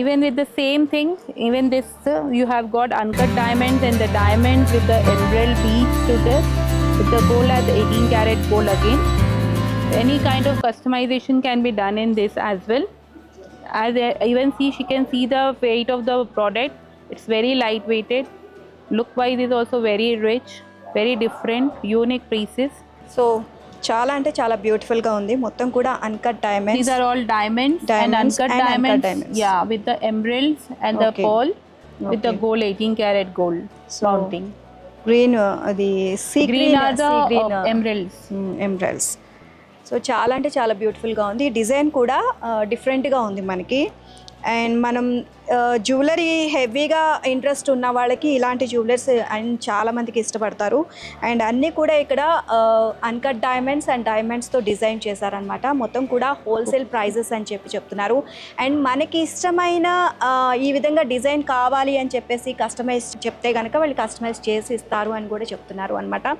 Even with the same thing, even this you have got uncut diamonds and the diamonds with the emerald beads to this, with the gold as 18 karat gold again. Any kind of customization can be done in this as well. As even see, she can see the weight of the product. It's very light weighted. Look wise is also very rich, very different, unique pieces. So చాలా అంటే చాలా బ్యూటిఫుల్గా ఉంది. మొత్తం కూడా uncut diamonds. These are all diamonds and uncut diamonds. Yeah, with the emeralds and the pearl with the gold 18 karat gold mounting. Green అది see Green are the emeralds. Emeralds. So చాలా అంటే చాలా బ్యూటిఫుల్గా ఉంది. డిజైన్ కూడా డిఫరెంట్గా ఉంది మనకి. అండ్ మనం జ్యువెలరీ హెవీగా ఇంట్రెస్ట్ ఉన్న వాళ్ళకి ఇలాంటి జ్యువెలర్స్ అండ్ చాలామందికి ఇష్టపడతారు. అండ్ అన్నీ కూడా ఇక్కడ అన్కట్ డైమండ్స్ అండ్ డైమండ్స్తో డిజైన్ చేశారనమాట. మొత్తం కూడా హోల్సేల్ ప్రైజెస్ అని చెప్తున్నారు. అండ్ మనకి ఇష్టమైన ఈ విధంగా డిజైన్ కావాలి అని చెప్పేసి కస్టమైజ్ చెప్తే కనుక వాళ్ళు కస్టమైజ్ చేసి ఇస్తారు అని కూడా చెప్తున్నారు అనమాట.